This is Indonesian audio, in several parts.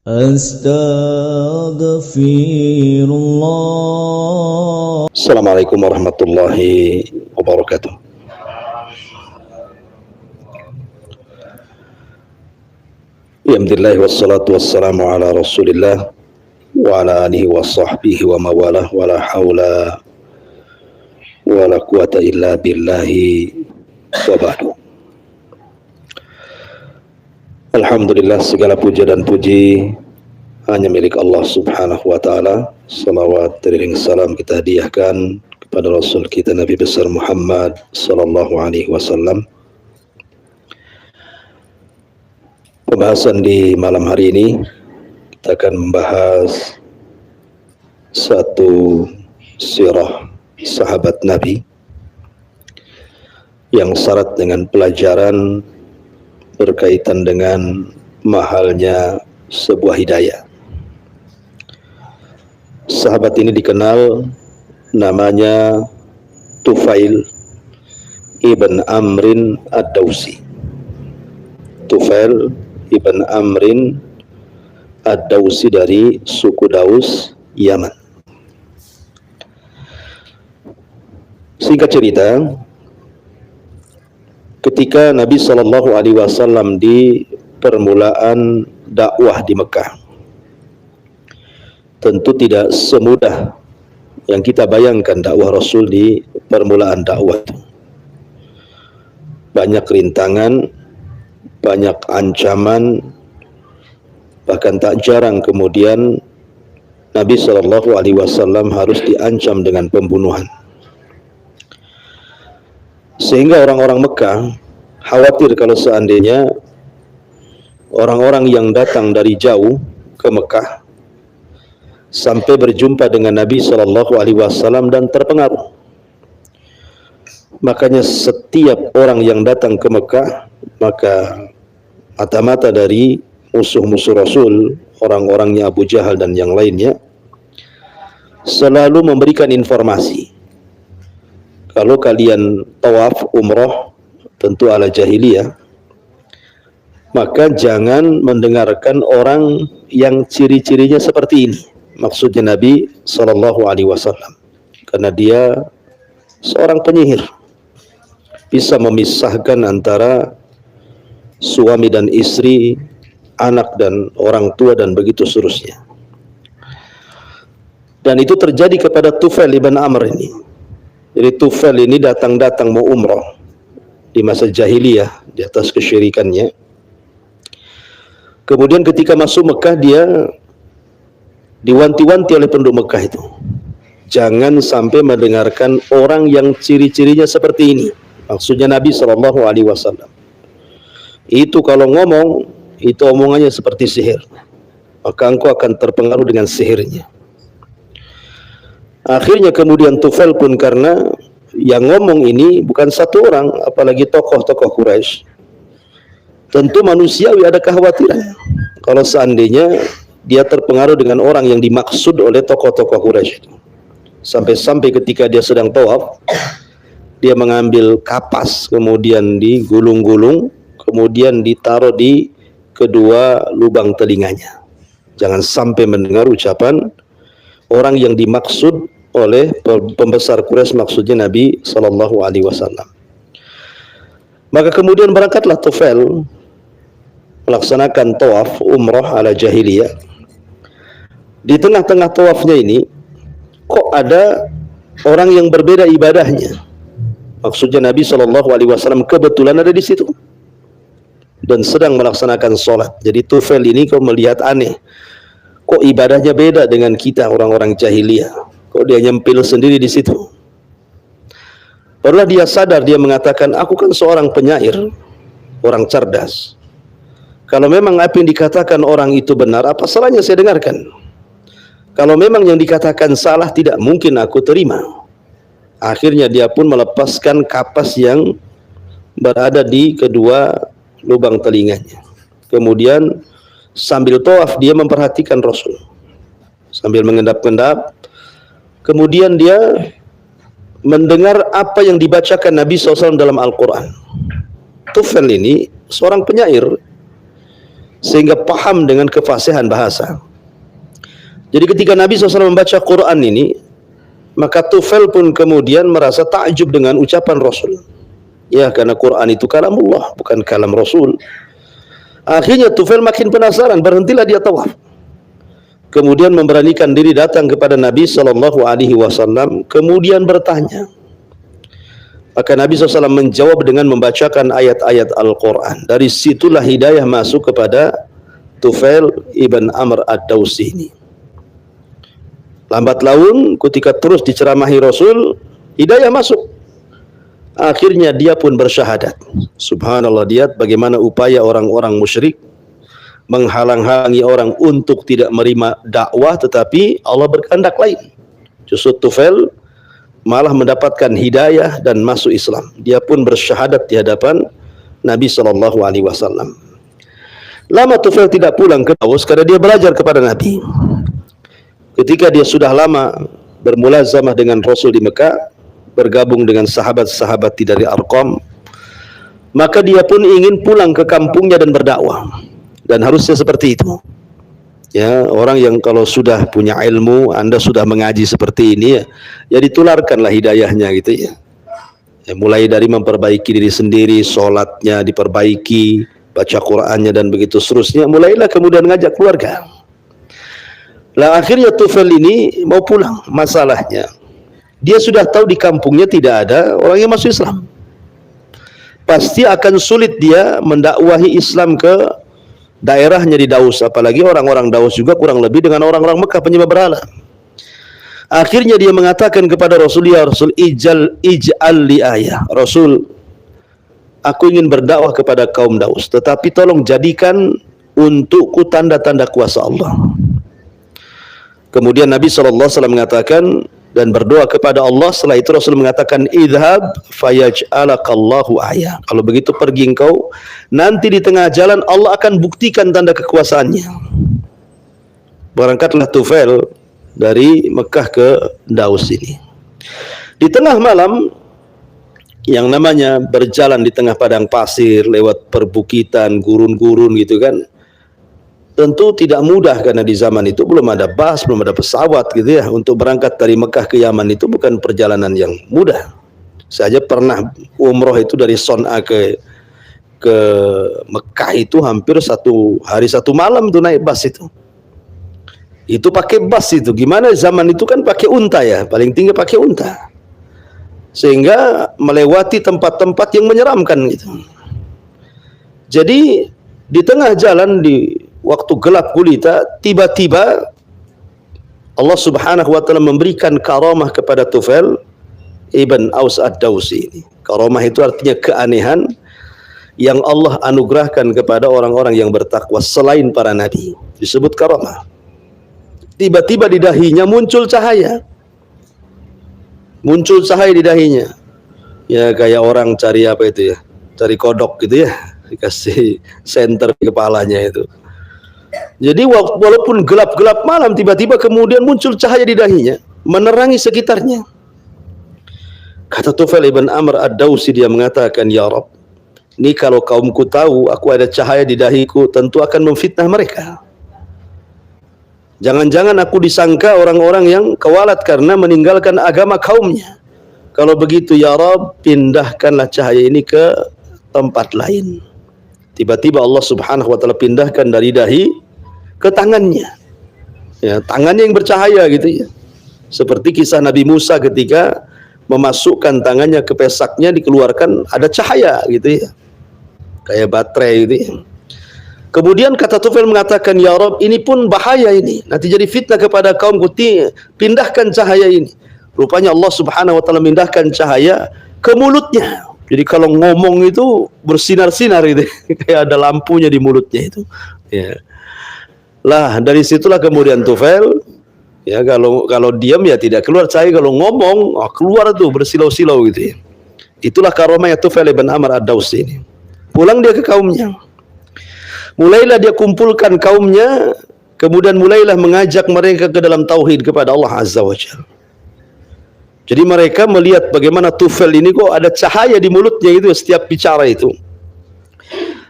Astaghfirullah. Assalamualaikum warahmatullahi wabarakatuh. Alhamdulillah wassalatu wassalamu ala Rasulillah wa ala alihi wa sahbihi wa mawalah wa la haula wa la quwata illa billahi wa ba'du. Alhamdulillah, segala puja dan puji hanya milik Allah subhanahu wa ta'ala. Salawat teriring salam kita hadiahkan kepada Rasul kita Nabi besar Muhammad sallallahu alaihi wasallam. Pembahasan di malam hari ini kita akan membahas satu sirah sahabat Nabi yang syarat dengan pelajaran berkaitan dengan mahalnya sebuah hidayah. Sahabat ini dikenal namanya Tufail ibn Amrin ad-Dawsi. Tufail ibn Amrin ad-Dawsi dari suku Daus, Yaman. Singkat cerita, ketika Nabi Shallallahu Alaihi Wasallam di permulaan dakwah di Mekah, tentu tidak semudah yang kita bayangkan dakwah Rasul di permulaan dakwah itu. Banyak rintangan, banyak ancaman, bahkan tak jarang kemudian Nabi Shallallahu Alaihi Wasallam harus diancam dengan pembunuhan. Sehingga orang-orang Mekah khawatir kalau seandainya orang-orang yang datang dari jauh ke Mekah sampai berjumpa dengan Nabi Shallallahu Alaihi Wasallam dan terpengaruh. Makanya setiap orang yang datang ke Mekah, maka mata-mata dari musuh-musuh Rasul, orang-orangnya Abu Jahal dan yang lainnya, selalu memberikan informasi. Kalau kalian tawaf umroh tentu ala jahiliyah, maka jangan mendengarkan orang yang ciri-cirinya seperti ini. Maksudnya Nabi Sallallahu Alaihi Wasallam, karena dia seorang penyihir, bisa memisahkan antara suami dan istri, anak dan orang tua, dan begitu seterusnya. Dan itu terjadi kepada Tufail ibn Amr ini. Jadi Tufail ini datang-datang mau umroh di masa jahiliyah di atas kesyirikannya. Kemudian ketika masuk Mekah, dia diwanti-wanti oleh penduduk Mekah itu, jangan sampai mendengarkan orang yang ciri-cirinya seperti ini. Maksudnya Nabi Shallallahu Alaihi Wasallam. Itu kalau ngomong, itu omongannya seperti sihir, maka engkau akan terpengaruh dengan sihirnya. Akhirnya kemudian Tufail pun, karena yang ngomong ini bukan satu orang, apalagi tokoh-tokoh Quraisy, tentu manusiawi ada kekhawatiran kalau seandainya dia terpengaruh dengan orang yang dimaksud oleh tokoh-tokoh Quraisy. Sampai-sampai ketika dia sedang tawaf, dia mengambil kapas, kemudian digulung-gulung, kemudian ditaruh di kedua lubang telinganya. Jangan sampai mendengar ucapan orang yang dimaksud oleh pembesar Quraisy, maksudnya Nabi Sallallahu Alaihi Wasallam. Maka kemudian berangkatlah Tufail melaksanakan tawaf umrah ala jahiliyah. Di tengah-tengah tawafnya ini, kok ada orang yang berbeda ibadahnya. Maksudnya Nabi Sallallahu Alaihi Wasallam kebetulan ada di situ dan sedang melaksanakan sholat. Jadi Tufail ini kok melihat aneh, kok ibadahnya beda dengan kita orang-orang jahiliyah. Kok dia nyempil sendiri di situ? Barulah dia sadar, dia mengatakan, aku kan seorang penyair, orang cerdas. Kalau memang apa yang dikatakan orang itu benar, apa salahnya saya dengarkan? Kalau memang yang dikatakan salah, tidak mungkin aku terima. Akhirnya dia pun melepaskan kapas yang berada di kedua lubang telinganya. Kemudian sambil tawaf dia memperhatikan Rasul, sambil mengendap-endap. Kemudian dia mendengar apa yang dibacakan Nabi SAW dalam Al-Quran. Tufail ini seorang penyair, sehingga paham dengan kefasihan bahasa. Jadi ketika Nabi SAW membaca Quran ini, maka Tufail pun kemudian merasa takjub dengan ucapan Rasul. Ya, karena Quran itu kalamullah, bukan kalam Rasul. Akhirnya Tufail makin penasaran, berhentilah dia tawaf. Kemudian memberanikan diri datang kepada Nabi SAW, kemudian bertanya. Maka Nabi SAW menjawab dengan membacakan ayat-ayat Al-Quran. Dari situlah hidayah masuk kepada Tufail ibn Amr ad-Dawsi ini. Lambat laun ketika terus diceramahi Rasul, hidayah masuk. Akhirnya dia pun bersyahadat. Subhanallah, lihat bagaimana upaya orang-orang musyrik menghalang-halangi orang untuk tidak menerima dakwah, tetapi Allah berkehendak lain. Justru Tufail malah mendapatkan hidayah dan masuk Islam. Dia pun bersyahadat di hadapan Nabi SAW. Lama Tufail tidak pulang ke Daus karena dia belajar kepada Nabi. Ketika dia sudah lama bermulazamah dengan Rasul di Mekah, bergabung dengan sahabat-sahabat dari Arqam, maka dia pun ingin pulang ke kampungnya dan berdakwah. Dan harusnya seperti itu. Ya, orang yang kalau sudah punya ilmu, Anda sudah mengaji seperti ini, ya ditularkanlah hidayahnya gitu ya. Ya, mulai dari memperbaiki diri sendiri, sholatnya diperbaiki, baca Qur'annya dan begitu seterusnya. Mulailah kemudian ngajak keluarga. Lah akhirnya Tufail ini mau pulang. Masalahnya dia sudah tahu di kampungnya tidak ada orang yang masuk Islam. Pasti akan sulit dia mendakwahi Islam ke daerahnya di Daus, apalagi orang-orang Daus juga kurang lebih dengan orang-orang Mekah penyembah berhala. Akhirnya dia mengatakan kepada Rasul, ya Rasul, ij'al li ayah. Rasul, aku ingin berdakwah kepada kaum Daus, tetapi tolong jadikan untukku tanda-tanda kuasa Allah. Kemudian Nabi SAW mengatakan dan berdoa kepada Allah. Setelah itu Rasul mengatakan, idhab fayaj'alakallahu ayah. Kalau begitu pergi engkau, nanti di tengah jalan Allah akan buktikan tanda kekuasaannya. Berangkatlah Tufail dari Mekah ke Daus ini. Di tengah malam, yang namanya berjalan di tengah padang pasir, lewat perbukitan, gurun-gurun gitu kan, tentu tidak mudah karena di zaman itu belum ada bus, belum ada pesawat gitu ya. Untuk berangkat dari Mekah ke Yaman itu bukan perjalanan yang mudah. Saya pernah umroh itu dari Son'a ke Mekah itu hampir 1 hari 1 malam tuh naik bus itu. Itu pakai bus itu. Gimana zaman itu kan pakai unta ya, paling tinggi pakai unta. Sehingga melewati tempat-tempat yang menyeramkan gitu. Jadi di tengah jalan di waktu gelap gulita, tiba-tiba Allah Subhanahu wa taala memberikan karamah kepada Tufail ibn Aus ad-Dawsi ini. Karamah itu artinya keanehan yang Allah anugerahkan kepada orang-orang yang bertakwa selain para nabi. Disebut karamah. Tiba-tiba di dahinya muncul cahaya. Muncul cahaya di dahinya. Ya kayak orang cari apa itu ya? Cari kodok gitu ya. Dikasih senter di kepalanya itu. Jadi walaupun gelap-gelap malam, tiba-tiba kemudian muncul cahaya di dahinya, menerangi sekitarnya. Kata Tufail ibn Amr ad-Dawsi, dia mengatakan, ya Rabb, ini kalau kaumku tahu aku ada cahaya di dahiku, tentu akan memfitnah mereka. Jangan-jangan aku disangka orang-orang yang kewalat karena meninggalkan agama kaumnya. Kalau begitu ya Rabb, pindahkanlah cahaya ini ke tempat lain. Tiba-tiba Allah Subhanahu wa taala pindahkan dari dahi ke tangannya. Ya, tangannya yang bercahaya gitu ya. Seperti kisah Nabi Musa ketika memasukkan tangannya ke pesaknya, dikeluarkan ada cahaya gitu ya. Kayak baterai gitu ya. Kemudian kata Tufail mengatakan, ya Rabb, ini pun bahaya ini. Nanti jadi fitnah kepada kaumku, pindahkan cahaya ini. Rupanya Allah Subhanahu wa taala pindahkan cahaya ke mulutnya. Jadi kalau ngomong itu bersinar-sinar gitu, kayak ada lampunya di mulutnya itu. Ya. Lah dari situlah kemudian Tufail, ya kalau diam ya tidak keluar cahaya, kalau ngomong keluar tuh bersilau-silau gitu ya. Itulah karamah Tufail ibn Amr ad-Dawsi ini. Pulang dia ke kaumnya. Mulailah dia kumpulkan kaumnya, kemudian mulailah mengajak mereka ke dalam tauhid kepada Allah Azza wa Jalla. Jadi mereka melihat bagaimana Tufail ini kok ada cahaya di mulutnya itu setiap bicara itu.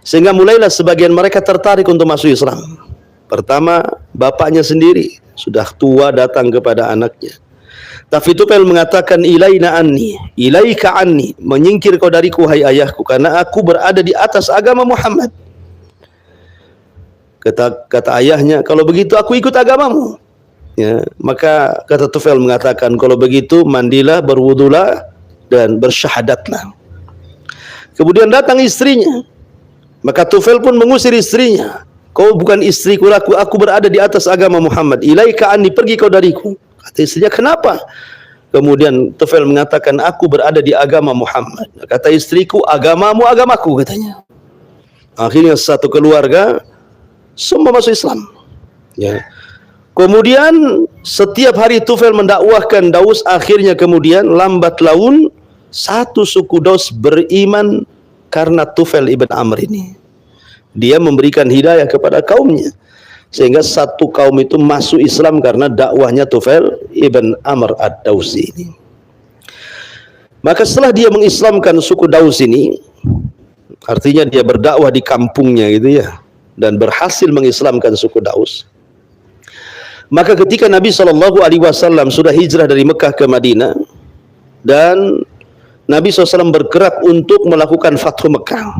Sehingga mulailah sebagian mereka tertarik untuk masuk Islam. Pertama, bapaknya sendiri sudah tua datang kepada anaknya. Tapi Tufail mengatakan, ilaina anni, ilaika anni, menyingkir kau dariku hai ayahku, karena aku berada di atas agama Muhammad. Kata ayahnya, kalau begitu aku ikut agamamu. Ya, maka kata Tufail mengatakan, kalau begitu mandilah, berwudulah, dan bersyahadatlah. Kemudian datang istrinya. Maka Tufail pun mengusir istrinya. Kau bukan istriku, aku berada di atas agama Muhammad. Ilaika anni, pergi kau dariku. Kata istrinya, kenapa? Kemudian Tufail mengatakan, aku berada di agama Muhammad. Kata istriku, agamamu agamaku, katanya. Akhirnya satu keluarga semua masuk Islam. Ya. Kemudian setiap hari Tufail mendakwahkan Daus. Akhirnya kemudian lambat laun satu suku Daus beriman karena Tufail ibn Amr ini. Dia memberikan hidayah kepada kaumnya, sehingga satu kaum itu masuk Islam karena dakwahnya Tufail ibn Amr ad-Dausi ini. Maka setelah dia mengislamkan suku Daus ini, artinya dia berdakwah di kampungnya gitu ya, dan berhasil mengislamkan suku Daus. Maka ketika Nabi SAW sudah hijrah dari Mekah ke Madinah, dan Nabi SAW bergerak untuk melakukan Fathu Mekah,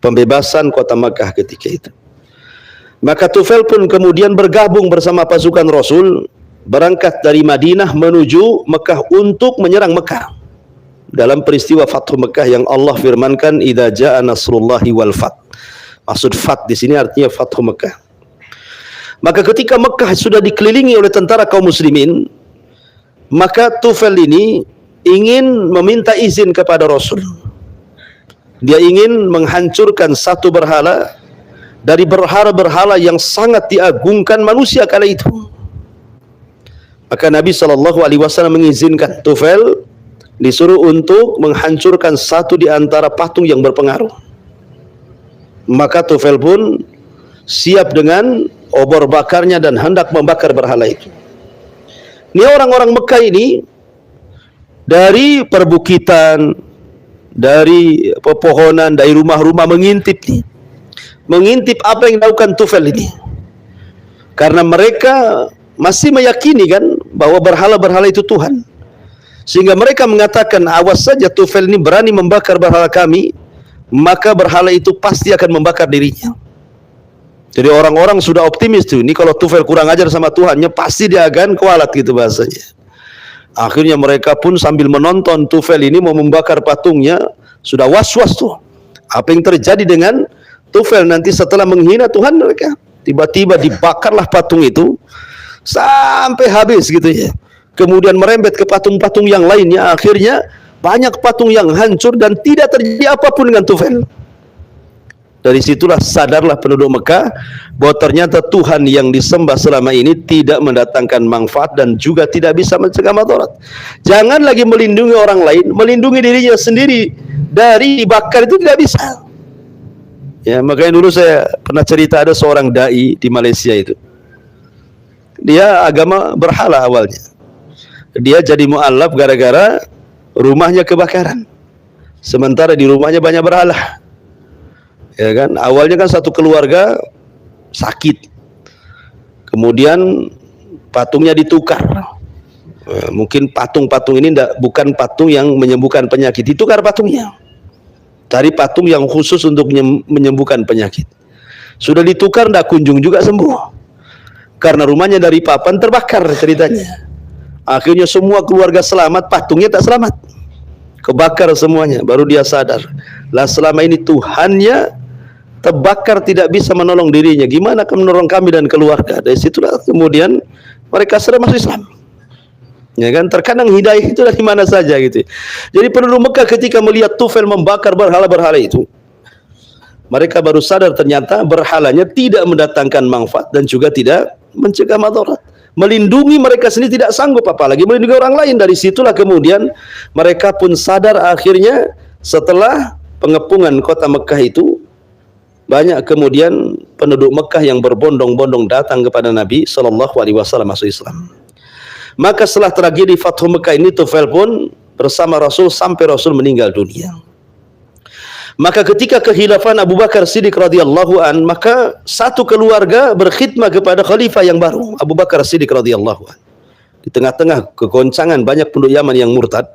pembebasan kota Mekah ketika itu. Maka Tufail pun kemudian bergabung bersama pasukan Rasul, berangkat dari Madinah menuju Mekah untuk menyerang Mekah. Dalam peristiwa Fathu Mekah yang Allah firmankan, idza jaa nasrullahi wal fath. Maksud fath di sini artinya Fathu Mekah. Maka ketika Mekah sudah dikelilingi oleh tentara kaum muslimin, maka Tufail ini ingin meminta izin kepada Rasul. Dia ingin menghancurkan satu berhala dari berhala-berhala yang sangat diagungkan manusia kala itu. Maka Nabi SAW mengizinkan Tufail disuruh untuk menghancurkan satu di antara patung yang berpengaruh. Maka Tufail pun siap dengan obor bakarnya dan hendak membakar berhala itu. Ini orang-orang Mekah ini dari perbukitan, dari pepohonan, dari rumah-rumah mengintip nih. Mengintip apa yang dilakukan Tufail ini. Karena mereka masih meyakini kan bahwa berhala-berhala itu Tuhan. Sehingga mereka mengatakan, awas saja Tufail ini berani membakar berhala kami, maka berhala itu pasti akan membakar dirinya. Jadi orang-orang sudah optimis tuh, ini kalau Tufail kurang ajar sama Tuhannya, pasti dia akan kualat gitu bahasanya. Akhirnya mereka pun sambil menonton Tufail ini mau membakar patungnya, sudah was-was tuh. Apa yang terjadi dengan Tufail nanti setelah menghina Tuhan mereka? Tiba-tiba dibakarlah patung itu sampai habis gitu ya. Kemudian merembet ke patung-patung yang lainnya. Akhirnya banyak patung yang hancur dan tidak terjadi apapun dengan Tufail. Dari situlah sadarlah penduduk Mekah bahwa ternyata Tuhan yang disembah selama ini tidak mendatangkan manfaat dan juga tidak bisa mencegah madarat. Jangan lagi melindungi orang lain, melindungi dirinya sendiri dari dibakar itu tidak bisa. Ya, makanya dulu saya pernah cerita ada seorang dai di Malaysia itu. Dia agama berhala awalnya. Dia jadi mu'alaf gara-gara rumahnya kebakaran. Sementara di rumahnya banyak berhala. Ya kan, awalnya kan satu keluarga sakit, kemudian patungnya ditukar. Mungkin patung-patung ini bukan patung yang menyembuhkan penyakit, ditukar patungnya, cari patung yang khusus untuk menyembuhkan penyakit. Sudah ditukar, tidak kunjung juga sembuh, karena rumahnya dari papan terbakar ceritanya. Akhirnya semua keluarga selamat, patungnya tak selamat, kebakar semuanya. Baru dia sadar, lah selama ini Tuhannya terbakar, tidak bisa menolong dirinya, gimana akan menolong kami dan keluarga. Dari situlah kemudian mereka sudah masuk Islam. Ya kan, terkadang hidayah itu dari mana saja gitu. Jadi penduduk Mekah ketika melihat Tufail membakar berhala-berhala itu, mereka baru sadar ternyata berhalanya tidak mendatangkan manfaat dan juga tidak mencegah madarat. Melindungi mereka sendiri tidak sanggup, apalagi melindungi orang lain. Dari situlah kemudian mereka pun sadar. Akhirnya setelah pengepungan kota Mekah itu, banyak kemudian penduduk Mekah yang berbondong-bondong datang kepada Nabi SAW masuk Islam. Maka setelah tragedi Fathu Mekah ini, Tufail pun bersama Rasul sampai Rasul meninggal dunia. Maka ketika kekhilafan Abu Bakar Siddiq radhiyallahu an, maka satu keluarga berkhidmah kepada khalifah yang baru, Abu Bakar Siddiq radhiyallahu an. Di tengah-tengah kegoncangan banyak penduduk Yaman yang murtad,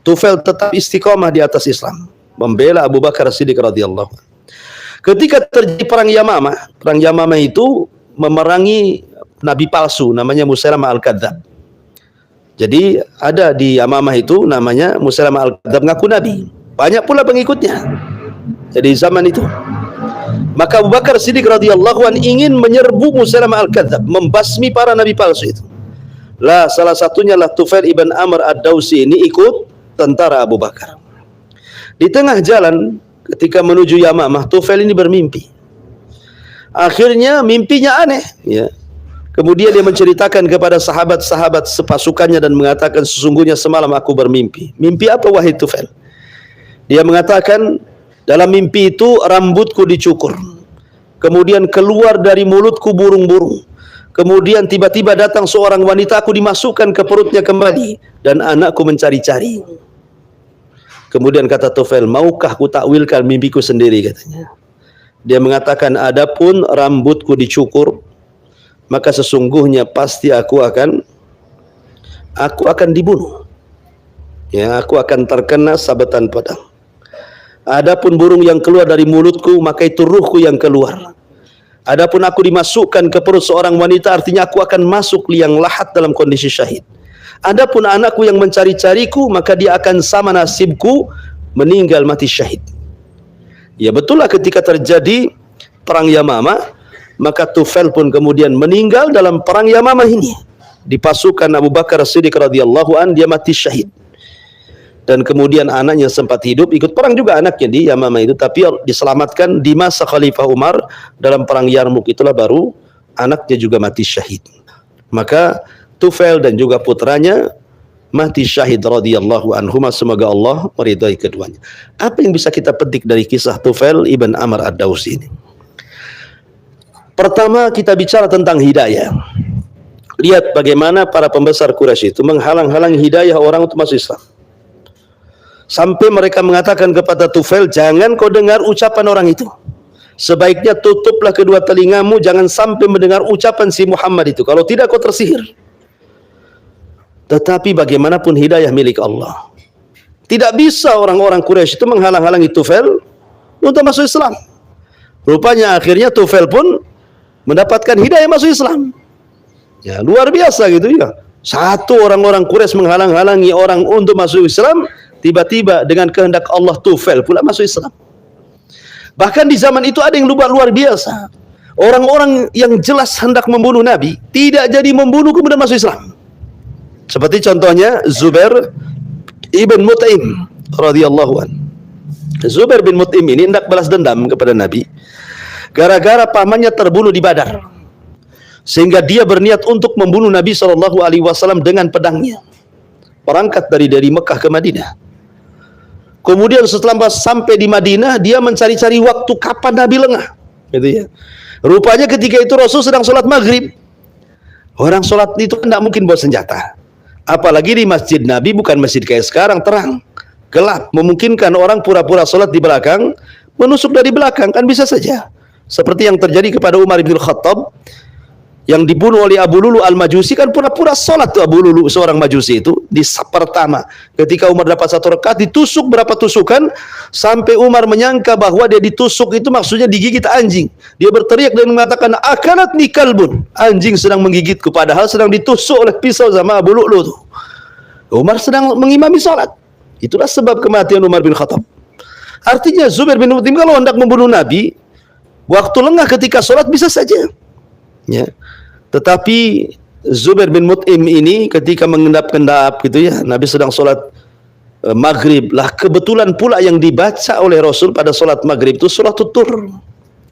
Tufail tetap istiqamah di atas Islam, membela Abu Bakar Siddiq radhiyallahu an. Ketika terjadi perang Yamamah itu memerangi nabi palsu namanya Musailamah al-Kadzdzab. Jadi ada di Yamamah itu namanya Musailamah al-Kadzdzab ngaku nabi. Banyak pula pengikutnya. Jadi zaman itu, maka Abu Bakar Siddiq radhiyallahu an ingin menyerbu Musailamah al-Kadzdzab, membasmi para nabi palsu itu. Lah salah satunya lah Tufail ibn Amr ad-Dausi ini ikut tentara Abu Bakar. Di tengah jalan ketika menuju Yamamah, Tufail ini bermimpi. Akhirnya mimpinya aneh, ya. Kemudian dia menceritakan kepada sahabat-sahabat sepasukannya dan mengatakan, sesungguhnya semalam aku bermimpi. Mimpi apa wahai Tufail? Dia mengatakan, dalam mimpi itu rambutku dicukur. Kemudian keluar dari mulutku burung-burung. Kemudian tiba-tiba datang seorang wanita, aku dimasukkan ke perutnya kembali. Dan anakku mencari-cari. Kemudian kata Tufail, maukah ku takwilkan mimpiku sendiri, katanya. Dia mengatakan, adapun rambutku dicukur, maka sesungguhnya pasti aku akan dibunuh. Ya, aku akan terkena sabetan pedang. Adapun burung yang keluar dari mulutku, maka itu ruhku yang keluar. Adapun aku dimasukkan ke perut seorang wanita, artinya aku akan masuk liang lahat dalam kondisi syahid. Adapun anakku yang mencari-cariku, maka dia akan sama nasibku, meninggal mati syahid. Ya betullah ketika terjadi perang Yamamah, maka Tufail pun kemudian meninggal dalam perang Yamamah ini. Di pasukan Abu Bakar Siddiq radhiyallahu an, dia mati syahid. Dan kemudian anaknya sempat hidup, ikut perang juga anaknya di Yamamah itu, tapi diselamatkan di masa Khalifah Umar dalam perang Yarmuk, itulah baru anaknya juga mati syahid. Maka Tufail dan juga putranya mati syahid radhiyallahu anhuma, semoga Allah meridai keduanya. Apa yang bisa kita petik dari kisah Tufail ibn Amr ad-Dausi ini? Pertama, kita bicara tentang hidayah. Lihat bagaimana para pembesar Quraisy itu menghalang-halangi hidayah orang untuk masuk Islam. Sampai mereka mengatakan kepada Tufail, jangan kau dengar ucapan orang itu. Sebaiknya tutuplah kedua telingamu, jangan sampai mendengar ucapan si Muhammad itu. Kalau tidak kau tersihir. Tetapi bagaimanapun hidayah milik Allah. Tidak bisa orang-orang Quraisy itu menghalang-halangi Tufail untuk masuk Islam. Rupanya akhirnya Tufail pun mendapatkan hidayah masuk Islam. Ya, luar biasa gitu ya. Satu orang-orang Quraisy menghalang-halangi orang untuk masuk Islam, tiba-tiba dengan kehendak Allah Tufail pula masuk Islam. Bahkan di zaman itu ada yang luar biasa. Orang-orang yang jelas hendak membunuh Nabi, tidak jadi membunuh kemudian masuk Islam. Seperti contohnya Zubair ibn Mut'im radhiyallahu an. Zubair bin Mut'im ini hendak balas dendam kepada Nabi. Gara-gara pamannya terbunuh di Badar, sehingga dia berniat untuk membunuh Nabi SAW dengan pedangnya. Berangkat dari Mekah ke Madinah. Kemudian setelah sampai di Madinah, dia mencari-cari waktu kapan Nabi lengah, gitu ya. Rupanya ketika itu Rasul sedang sholat maghrib. Orang sholat itu tidak mungkin bawa senjata, apalagi di masjid Nabi, bukan masjid kayak sekarang terang, gelap, memungkinkan orang pura-pura sholat di belakang, menusuk dari belakang, kan bisa saja. Seperti yang terjadi kepada Umar bin Khattab yang dibunuh oleh Abu Lulu al-Majusi, kan pura-pura sholat tuh Abu Lulu, seorang Majusi itu. Di pertama ketika Umar dapat satu rakaat, ditusuk berapa tusukan sampai Umar menyangka bahwa dia ditusuk itu maksudnya digigit anjing. Dia berteriak dan mengatakan, akalat ni kalbun, anjing sedang menggigitku, padahal sedang ditusuk oleh pisau sama Abu Lulu tuh. Umar sedang mengimami sholat. Itulah sebab kematian Umar bin Khattab. Artinya Zubair bin Mut'im kalau hendak membunuh Nabi waktu lengah ketika sholat bisa saja, ya. Tetapi Zubair bin Mut'im ini ketika mengendap-endap gitu ya, Nabi sedang sholat maghrib lah, kebetulan pula yang dibaca oleh Rasul pada sholat maghrib itu surat Tur,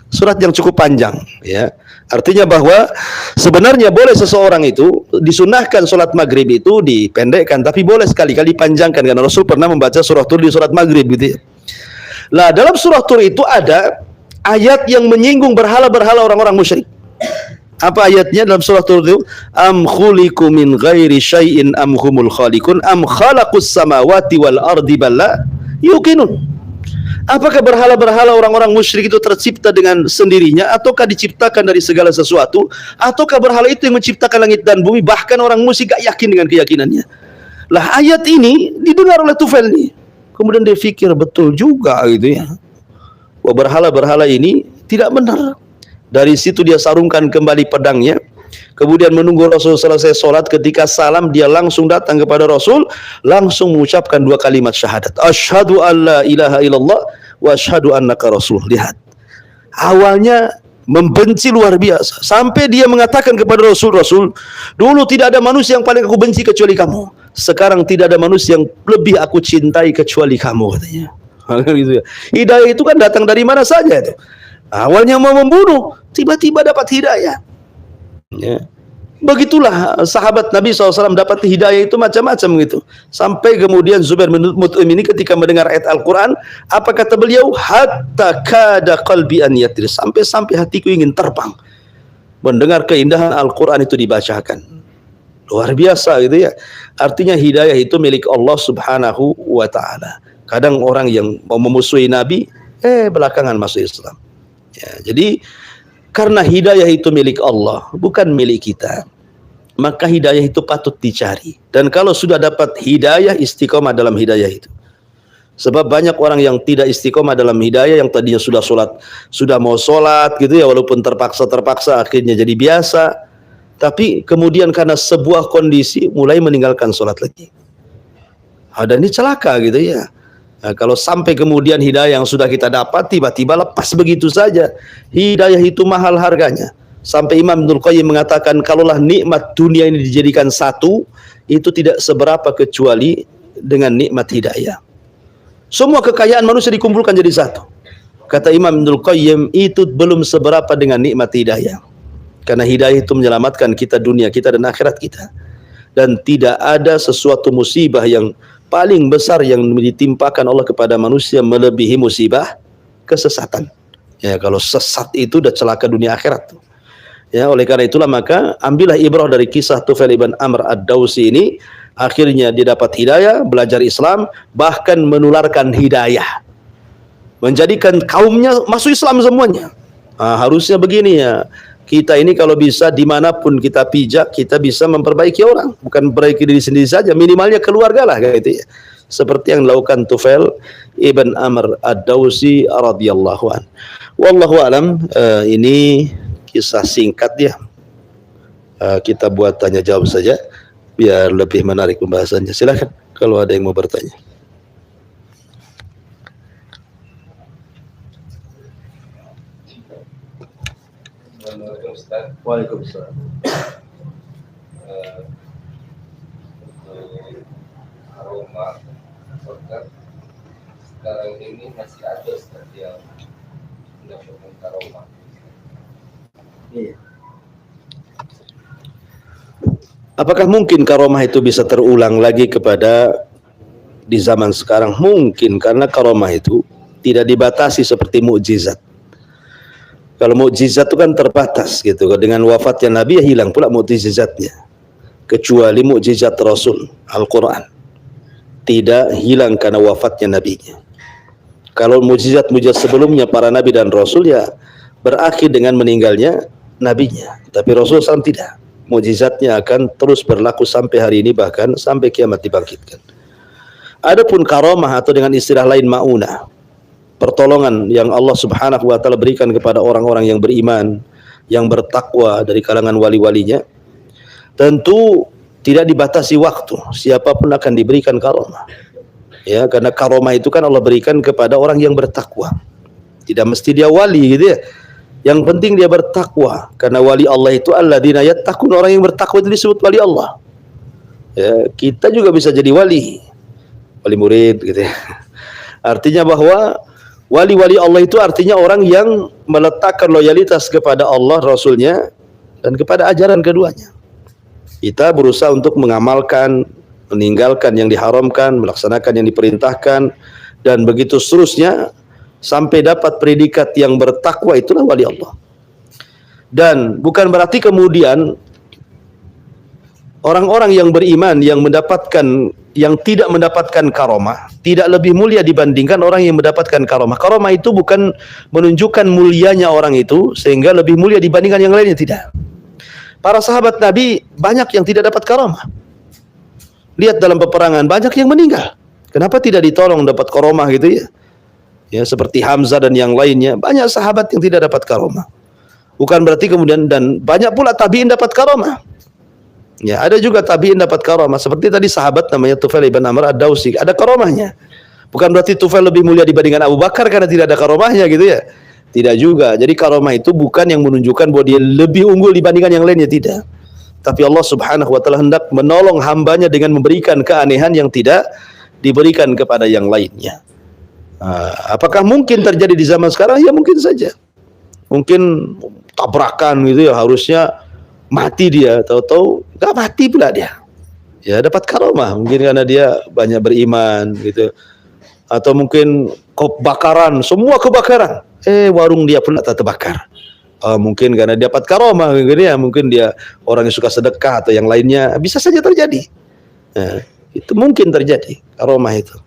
surat yang cukup panjang, ya. Artinya bahwa sebenarnya boleh seseorang itu disunahkan sholat maghrib itu dipendekkan, tapi boleh sekali-kali panjangkan, karena Rasul pernah membaca surah Tur di sholat maghrib gitu ya. Lah dalam surah Tur itu ada ayat yang menyinggung berhala-berhala orang-orang musyrik. Apa ayatnya dalam surah Tur itu? Am khuliqu min ghairi syai'in am humul khaliqun am khalaqus samawati wal ardi balla yuqinun. Apakah berhala-berhala orang-orang musyrik itu tercipta dengan sendirinya, ataukah diciptakan dari segala sesuatu, ataukah berhala itu yang menciptakan langit dan bumi? Bahkan orang musyrik gak yakin dengan keyakinannya. Lah ayat ini didengar oleh Tufail nih. Kemudian dia fikir betul juga gitu ya. Wah, berhala-berhala ini tidak benar. Dari situ dia sarungkan kembali pedangnya. Kemudian menunggu Rasul selesai sholat. Ketika salam, dia langsung datang kepada Rasul, langsung mengucapkan 2 kalimat syahadat. Asyhadu an la ilaha illallah wa asyhadu annaka rasul. Lihat, awalnya membenci luar biasa, sampai dia mengatakan kepada Rasul, Rasul, dulu tidak ada manusia yang paling aku benci kecuali kamu. Sekarang tidak ada manusia yang lebih aku cintai kecuali kamu, katanya. Gitu ya. Hidayah itu kan datang dari mana saja itu. Awalnya mau membunuh, tiba-tiba dapat hidayah. Ya. Begitulah sahabat Nabi SAW dapat hidayah itu macam-macam gitu. Sampai kemudian Zubair bin Mut'im ini ketika mendengar ayat Al-Quran, apa kata beliau? Hatta kada qalbi an yatir. Sampai hatiku ingin terbang mendengar keindahan Al-Quran itu dibacakan. Luar biasa gitu ya. Artinya hidayah itu milik Allah Subhanahu wa ta'ala. Kadang orang yang mau memusuhi Nabi, belakangan masuk Islam. Ya, jadi karena hidayah itu milik Allah, bukan milik kita, maka hidayah itu patut dicari. Dan kalau sudah dapat hidayah, istiqomah dalam hidayah itu. Sebab banyak orang yang tidak istiqomah dalam hidayah, yang tadinya sudah sholat, sudah mau sholat gitu ya, walaupun terpaksa akhirnya jadi biasa. Tapi kemudian karena sebuah kondisi mulai meninggalkan sholat lagi. Dan ini celaka gitu ya. Nah, kalau sampai kemudian hidayah yang sudah kita dapat tiba-tiba lepas begitu saja, hidayah itu mahal harganya. Sampai Imam Ibnul Qayyim mengatakan, kalaulah nikmat dunia ini dijadikan satu, itu tidak seberapa kecuali dengan nikmat hidayah. Semua kekayaan manusia dikumpulkan jadi satu. Kata Imam Ibnul Qayyim, itu belum seberapa dengan nikmat hidayah. Karena hidayah itu menyelamatkan kita dunia kita dan akhirat kita. Dan tidak ada sesuatu musibah yang paling besar yang ditimpakan Allah kepada manusia melebihi musibah kesesatan. Ya, kalau sesat itu udah celaka dunia akhirat. Ya, oleh karena itulah maka ambillah ibrah dari kisah Tufail ibn Amr ad-Dawsi ini. Akhirnya dia dapat hidayah, belajar Islam, bahkan menularkan hidayah, menjadikan kaumnya masuk Islam semuanya. Nah, harusnya begini ya. Kita ini kalau bisa dimanapun kita pijak, kita bisa memperbaiki orang, bukan memperbaiki diri sendiri saja, minimalnya keluarga lah gitu ya. Seperti yang dilakukan Tufail ibn Amr ad-Dawsi radhiyallahu an. Wallahu alam, ini kisah singkat ya. Kita buat tanya jawab saja biar lebih menarik pembahasannya. Silakan kalau ada yang mau bertanya. Waalaikumsalam. Aroma surga sekarang ini masih ada Ustaz yang mendapatkan aroma. Iya. Apakah mungkin karomah itu bisa terulang lagi kepada di zaman sekarang? Mungkin, karena karomah itu tidak dibatasi seperti mukjizat. Kalau mukjizat itu kan terbatas gitu. Dengan wafatnya Nabi ya hilang pula mukjizatnya. Kecuali mukjizat Rasul Al-Quran, tidak hilang karena wafatnya Nabinya. Kalau mukjizat-mukjizat sebelumnya para Nabi dan Rasul ya berakhir dengan meninggalnya Nabinya. Tapi Rasul SAW tidak. Mukjizatnya akan terus berlaku sampai hari ini, bahkan sampai kiamat dibangkitkan. Adapun karomah atau dengan istilah lain maunah, pertolongan yang Allah Subhanahu wa ta'ala berikan kepada orang-orang yang beriman, yang bertakwa dari kalangan wali-walinya, tentu tidak dibatasi waktu, siapapun akan diberikan karomah. Ya, karena karomah itu kan Allah berikan kepada orang yang bertakwa. Tidak mesti dia wali gitu ya. Yang penting dia bertakwa, karena wali Allah itu alladzina yattaqun, orang yang bertakwa itu disebut wali Allah. Ya, kita juga bisa jadi wali murid gitu ya. Artinya bahwa wali-wali Allah itu artinya orang yang meletakkan loyalitas kepada Allah, Rasulnya, dan kepada ajaran keduanya. Kita berusaha untuk mengamalkan, meninggalkan yang diharamkan, melaksanakan yang diperintahkan, dan begitu seterusnya sampai dapat predikat yang bertakwa, itulah wali Allah. Dan bukan berarti kemudian orang-orang yang beriman yang tidak mendapatkan karomah tidak lebih mulia dibandingkan orang yang mendapatkan karomah. Karomah itu bukan menunjukkan mulianya orang itu sehingga lebih mulia dibandingkan yang lainnya, tidak. Para sahabat Nabi banyak yang tidak dapat karomah. Lihat dalam peperangan banyak yang meninggal. Kenapa tidak ditolong dapat karomah gitu ya? Ya seperti Hamzah dan yang lainnya, banyak sahabat yang tidak dapat karomah. Bukan berarti kemudian, dan banyak pula tabi'in dapat karomah. Ya, ada juga tabi'in dapat karomah. Seperti tadi sahabat namanya Tufail ibn Amr ad-Dawsi, ada karomahnya. Bukan berarti Tufail lebih mulia dibandingkan Abu Bakar karena tidak ada karomahnya gitu ya. Tidak juga. Jadi karomah itu bukan yang menunjukkan bahwa dia lebih unggul dibandingkan yang lainnya, tidak. Tapi Allah Subhanahu wa taala hendak menolong hambanya dengan memberikan keanehan yang tidak diberikan kepada yang lainnya. Apakah mungkin terjadi di zaman sekarang? Ya mungkin saja. Mungkin tabrakan gitu ya, harusnya mati dia, tahu-tahu nggak mati pula dia. Ya dapat karomah, mungkin karena dia banyak beriman gitu. Atau mungkin kebakaran, semua kebakaran. Warung dia pula tak terbakar. Mungkin karena dia dapat karomah gitu ya, mungkin dia orang yang suka sedekah atau yang lainnya, bisa saja terjadi. Itu mungkin terjadi karomah itu.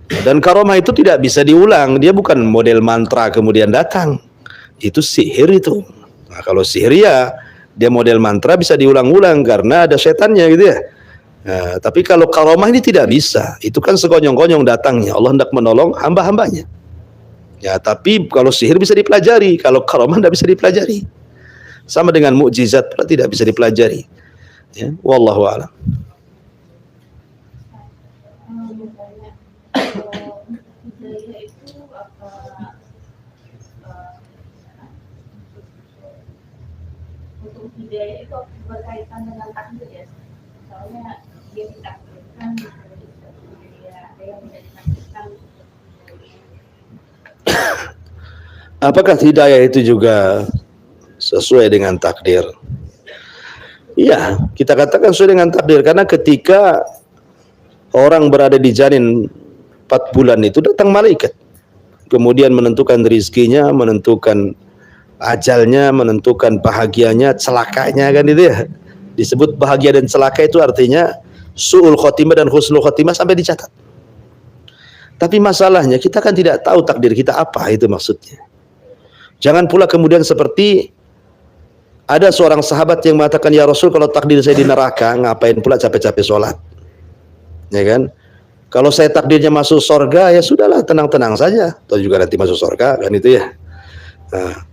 Dan karomah itu tidak bisa diulang, dia bukan model mantra kemudian datang. Itu sihir itu. Nah, kalau sihir ya dia model mantra bisa diulang-ulang karena ada setannya gitu ya. Nah, tapi kalau karomah ini tidak bisa. Itu kan sekonyong-konyong datangnya. Allah hendak menolong hamba-hambanya. Ya, tapi kalau sihir bisa dipelajari, kalau karomah tidak bisa dipelajari. Sama dengan mukjizat pula tidak bisa dipelajari. Ya, wallahu a'lam. Hidayah itu berkaitan dengan takdir ya, soalnya dia ditakdirkan ada yang tidak ditakdirkan. Apakah hidayah itu juga sesuai dengan takdir? Iya, kita katakan sesuai dengan takdir karena ketika orang berada di janin 4 bulan itu datang malaikat, kemudian menentukan rezekinya, menentukan ajalnya, menentukan bahagianya, celakanya, kan itu ya. Disebut bahagia dan celaka itu artinya su'ul khotimah dan husnul khotimah sampai dicatat. Tapi masalahnya kita kan tidak tahu takdir kita apa, itu maksudnya. Jangan pula kemudian seperti ada seorang sahabat yang mengatakan, ya Rasul, kalau takdir saya di neraka, ngapain pula capek-capek sholat? Ya kan? Kalau saya takdirnya masuk surga, ya sudahlah, tenang-tenang saja. Atau juga nanti masuk surga, kan itu ya. Nah,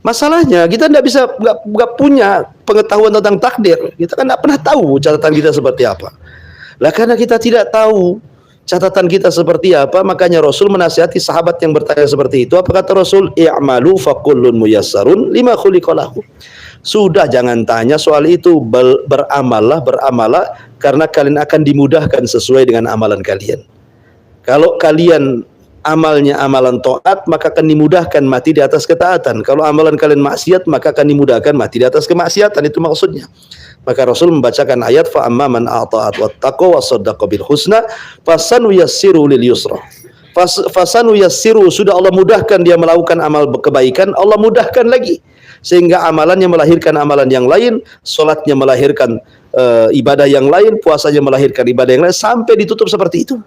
masalahnya kita nggak punya pengetahuan tentang takdir. Kita kan nggak pernah tahu catatan kita seperti apa. Lah karena kita tidak tahu catatan kita seperti apa, makanya Rasul menasihati sahabat yang bertanya seperti itu. Apa kata Rasul? I'malu fakullun muyassarun lima khuliqa lahu. Sudah, jangan tanya soal itu. Beramallah karena kalian akan dimudahkan sesuai dengan amalan kalian. Kalau kalian amalnya amalan taat, maka akan dimudahkan mati di atas ketaatan. Kalau amalan kalian maksiat, maka akan dimudahkan mati di atas kemaksiatan. Itu maksudnya. Maka Rasul membacakan ayat fa amma man a'ta'at wattaqa wa saddaqa bil husna fasanu yassiru lil yusra. Fasanu yassiru, sudah Allah mudahkan dia melakukan amal kebaikan, Allah mudahkan lagi sehingga amalannya melahirkan amalan yang lain, salatnya melahirkan ibadah yang lain, puasanya melahirkan ibadah yang lain, sampai ditutup seperti itu.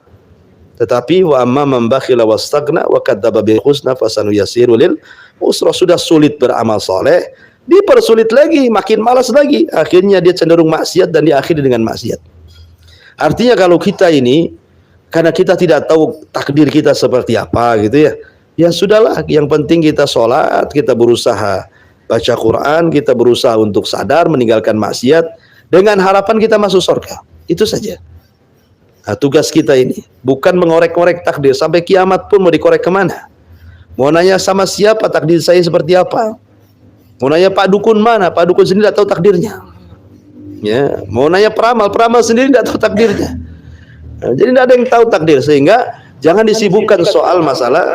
Tetapi wa amma man bakhila wastaghna wa kadzdzaba bil husna fasanu yassiru lil usra, sudah sulit beramal saleh, dipersulit lagi, makin malas lagi, akhirnya dia cenderung maksiat dan diakhiri dengan maksiat. Artinya kalau kita ini, karena kita tidak tahu takdir kita seperti apa gitu ya, ya sudahlah, yang penting kita sholat, kita berusaha baca Quran, kita berusaha untuk sadar meninggalkan maksiat dengan harapan kita masuk surga. Itu saja. Nah, tugas kita ini bukan mengorek-ngorek takdir, sampai kiamat pun mau dikorek kemana? Mau nanya sama siapa takdir saya seperti apa? Mau nanya Pak Dukun mana? Pak Dukun sendiri tidak tahu takdirnya. Ya, mau nanya peramal sendiri tidak tahu takdirnya. Nah, jadi tidak ada yang tahu takdir, sehingga jangan disibukkan soal masalah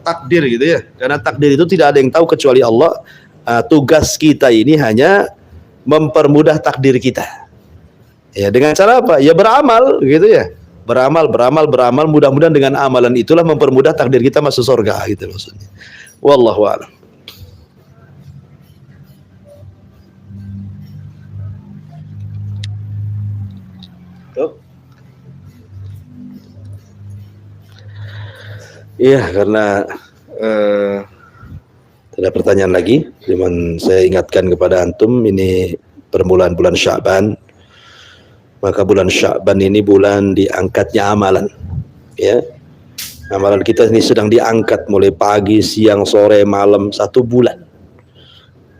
takdir gitu ya. Karena takdir itu tidak ada yang tahu kecuali Allah. Tugas kita ini hanya mempermudah takdir kita. Ya, dengan cara apa? Ya beramal gitu ya. Beramal, mudah-mudahan dengan amalan itulah mempermudah takdir kita masuk surga gitu maksudnya. Wallahu a'lam. Tuh. Iya, karena tidak pertanyaan lagi, cuman saya ingatkan kepada antum, ini permulaan bulan Sya'ban, maka bulan Sya'ban ini bulan diangkatnya amalan, ya. Amalan kita ini sedang diangkat mulai pagi, siang, sore, malam, 1 bulan.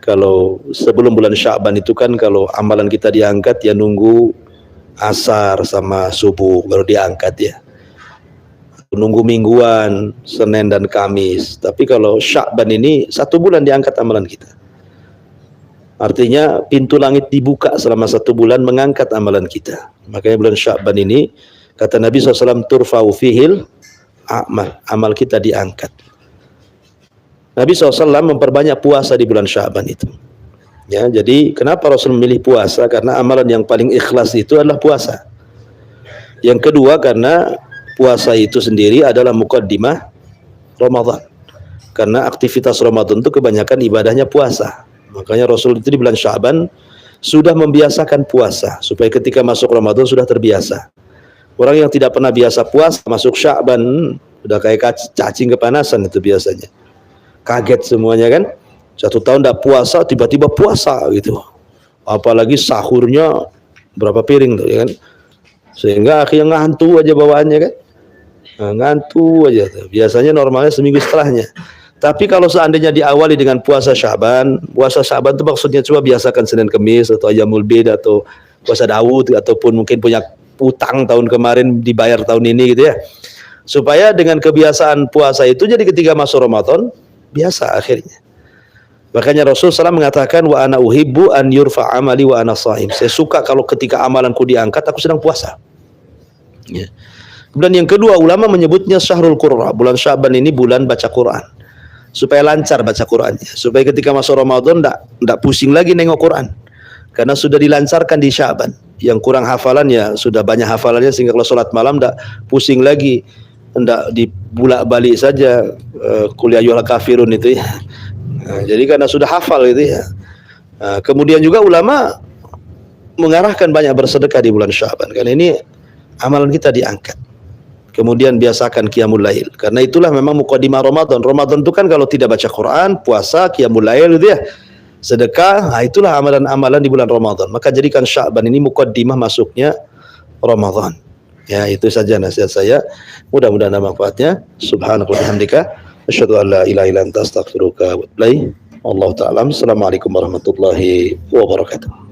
Kalau sebelum bulan Sya'ban itu kan kalau amalan kita diangkat ya nunggu asar sama subuh baru diangkat ya. Nunggu mingguan, Senin dan Kamis. Tapi kalau Sya'ban ini 1 bulan diangkat amalan kita. Artinya pintu langit dibuka selama 1 bulan mengangkat amalan kita. Makanya bulan Sya'ban ini kata Nabi SAW, turfa'u fihil amal kita diangkat. Nabi SAW memperbanyak puasa di bulan Sya'ban itu. Ya, jadi kenapa Rasul memilih puasa? Karena amalan yang paling ikhlas itu adalah puasa. Yang kedua karena puasa itu sendiri adalah muqaddimah Ramadan. Karena aktivitas Ramadan itu kebanyakan ibadahnya puasa. Makanya Rasul itu di bulan Sya'ban sudah membiasakan puasa supaya ketika masuk Ramadan sudah terbiasa. Orang yang tidak pernah biasa puasa masuk Sya'ban udah kayak cacing kepanasan itu biasanya. Kaget semuanya kan. 1 tahun tidak puasa tiba-tiba puasa gitu. Apalagi sahurnya berapa piring tuh ya kan. Sehingga akhirnya ngantuk aja bawaannya kan. Nah, ngantuk aja tuh. Biasanya normalnya seminggu setelahnya. Tapi kalau seandainya diawali dengan puasa Sya'ban itu maksudnya coba biasakan Senin Kemis atau Ayyamul Bid atau puasa Daud ataupun mungkin punya utang tahun kemarin dibayar tahun ini gitu ya. Supaya dengan kebiasaan puasa itu jadi ketika masuk Ramadan biasa akhirnya. Makanya Rasul SAW mengatakan wa ana uhibbu an yurfa amali wa ana shaim. Saya suka kalau ketika amalanku diangkat aku sedang puasa. Ya. Kemudian yang kedua ulama menyebutnya syahrul qurra. Bulan Sya'ban ini bulan baca Quran. Supaya lancar baca Qurannya. Supaya ketika masuk Ramadan enggak pusing lagi nengok Quran. Karena sudah dilancarkan di Sya'ban. Yang kurang hafalannya sudah banyak hafalannya sehingga kalau sholat malam enggak pusing lagi. Enggak dibulak-balik saja qul ya ayyuhal kafirun itu ya. Nah, jadi karena sudah hafal itu ya. Nah, kemudian juga ulama mengarahkan banyak bersedekah di bulan Sya'ban. Karena ini amalan kita diangkat. Kemudian biasakan qiyamul lail. Karena itulah memang muqaddimah Ramadan. Ramadan itu kan kalau tidak baca Quran, puasa, qiyamul lail gitu ya. Sedekah, nah itulah amalan-amalan di bulan Ramadan. Maka jadikan Sya'ban ini muqaddimah masuknya Ramadan. Ya, itu saja nasihat saya. Mudah-mudahan ada manfaatnya. Subhanallah walhamdulillah. Asyhadu an la ilaha illa anta astaghfiruka wa atubu ilaik. Wallahu ta'ala. Assalamualaikum warahmatullahi wabarakatuh.